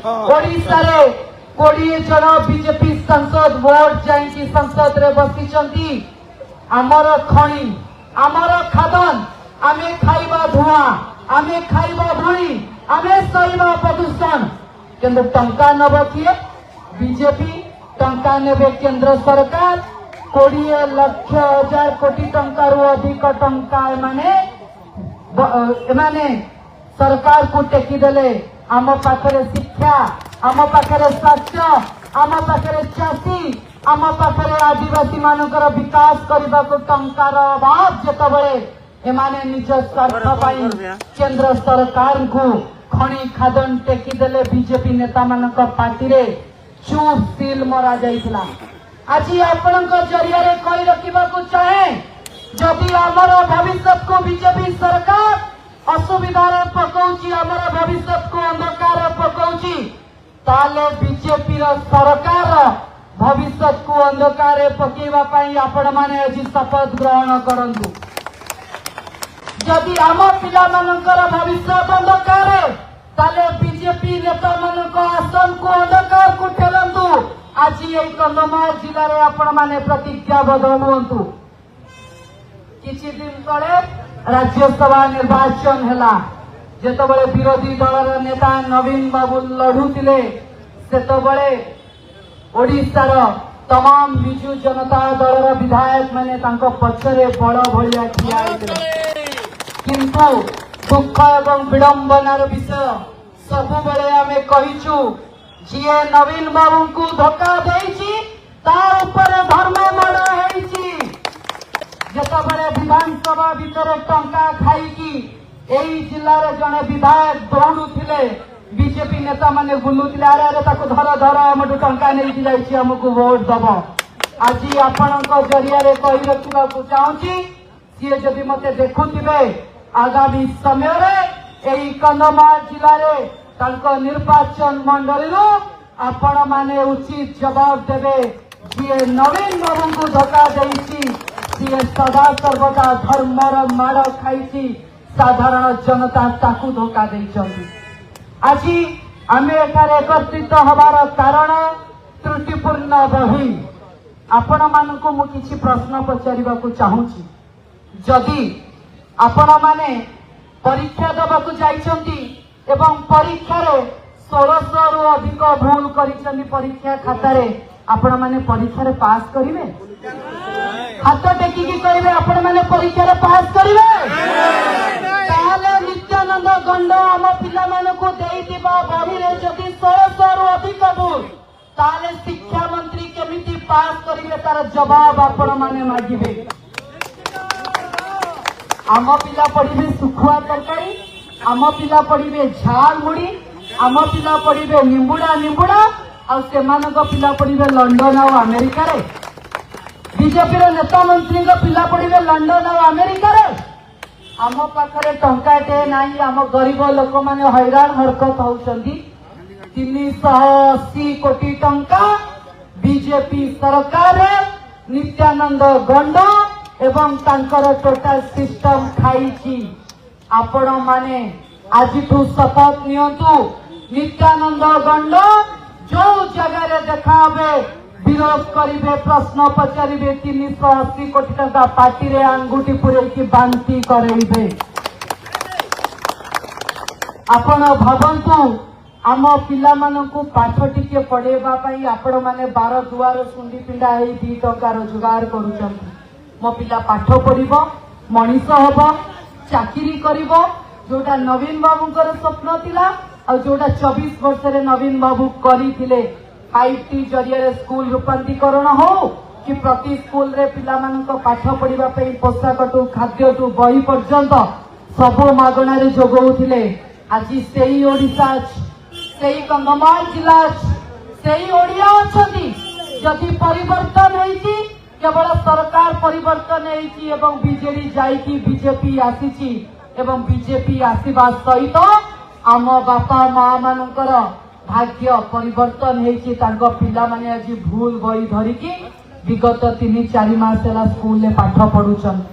ओडिशा रे 20 जन बीजेपी सांसद वोट जाई संसद रे बसिचंती। आमर खणी आमर खादन आमे खाइबा धुआं आमे खाइबा धूଳି आमे सहिबा प्रदूषण केंद्र टंका नब किए बीजेपी टंका नेबे केंद्र सरकार 20 लाख हजार कोटी टंका रु अधिक टंका एमाने सरकार को टेकी देले। आम पाखरे शिक्षा आम पाखरे स्वास्थ्य आम पाखरे चाषी आम पाखरे आदिवासी मानकर विकास करने को टंकार अभाव जेतबळे एमाने निज स्वार्थ पाई केंद्र सरकार को खणी खादन टेकी देले। बीजेपी नेता मानक पार्टी रे चूप सील मरा जाइथिला। आज आपण जरिया रे कही रखा चाहे जदि आमर भविष्य को बीजेपी सरकार असुविधार पकाउची आमर भविष्य को अंधकार पकाउची ताले बीजेपी सरकार भविष्य को अंधकार पकेवा पाई आपण माने आज शपथ ग्रहण करंतु। जदि आम पिला मानकर भविष्य अंधकार ताले बीजेपी नेता मानक आसन को अंधकार को ठेलंतु। आज ये कंधमाल जिले में आपण माने प्रतिज्ञाबद्ध हुअंतु। किछि दिन तले राज्यसभा निर्वाचन हैला जेतबळे विरोधी दलर नेता नवीन बाबू लढुतिले सेतबळे ओडिशार तमाम बिजू जनता दलर विधायक माने तांको पछरे बड़ भलिया ठिया होइतिले। किंतु दुख एवं विडंबनार विषय सबुबले आमे कहिचु जिए नवीन बाबू को धोखा देइछि तार ऊपर धर्म मड़ हेइछि। जेतबळे विधानसभा भितर टंका खाइकी एई जिल्लार जने विधायक दौड़ुथिले बीजेपी नेता माने बुलुथिले अरे अरे ताको धर धर हमटु टंका नेइछि जाइछि हमकु वोट दब। आज आपणक जरिया रे कहि रखिबाकु चाहूछि सिए जदि मते देखुथिबे आगामी समय रे एई कंधमाल जिल्ला रे तांको निर्वाचन मंडली आपण माने उचित जवाब देवे। जी नवीन बाबू को धोखा देइछि सी सदा सर्वदा धर्मर माड़ खाई साधारण जनता ताकू धोखा देइछंती। आज आमे एठारे एकत्रित हबार कारण त्रुटिपूर्ण बही आपण मानकु मु किछि प्रश्न पचारिबाकु चाहूछि। जदि आपण माने परीक्षा दबाकु जाइछंती एवं परीक्षा रे 1600 रु अधिक भूल करिछंती परीक्षा खाता रे आपण माने परीक्षा रे पास करिवे? हाथ टेकी की कहिवे आपण माने परीक्षा रे पास करिवे? ताले नित्यानंद गंड आम पिला मानकु देइतिबा बही रे जदि 1600 रु अधिक भूल ताले शिक्षा मंत्री केमिति पास करिवे तार जवाब आपण माने मागिबे। आम पिला पढ़िबे सुखुआ तरकारी आम पिला पढ़िबे झाल मुड़ी आम पिला पढ़िबे निंबुड़ा निंबुड़ा आ सेमानक पिला पढ़िबे लंडन आ अमेरिका रे। बीजेपी रो नेता मंत्री को पिला पढ़िबे लंडन आ अमेरिका रे। आम पाखरे टंकाटे नाही आम गरीब लोक माने हैरान हरकत होउछंती। 380 कोटी टंका बीजेपी सरकार नित्यानंद गंड एवं तांकर टोटल सिस्टम खाई। आपण माने आज शपथ नियंतु नित्यानंद गंड जो जगह देखा विरोध करिवे प्रश्न पचारिवे 380 कोटी टंका पार्टी रे अंगुठी पुरेकी बांती करेइबे। आपण भावंतु आम पिला मानकु पाठ टिके पढ़ेबा पई आपण माने 12 दुआर सुंडी पिंडा हेई 2 टंका रोजगार करूछंती। मो पिला पाठ पढ़िबो मनीष हबो चाकरी करिबो जोटा नवीन बाबूंकर स्वप्न थिला आ जोटा 24 वर्ष रे नवीन बाबू करिथिले। 5T जरिया स्कूल रूपांतरीकरण हो कि प्रति स्कूल रे पिला मानक पाठ पढ़िबा पई पोशाक टू खाद्य टू बही पर्यंत सब मागणा रे जोगौथिले। आज सेही ओडिशा सेही कंधमाल जिला सेही ओडिया अछंती। जदि परिवर्तन हेछि केवल सरकार परिवर्तन हेछि एवं बीजेडी जाइकी बीजेपी आसीछि एवं बीजेपी आसीबा सहित आम बापा माँ मानकर भाग्य परिवर्तन हेछि। तांको पिला माने आज भूल बही धरिकी विगत 3-4 मास स्कूल पाठ पढ़ुछन।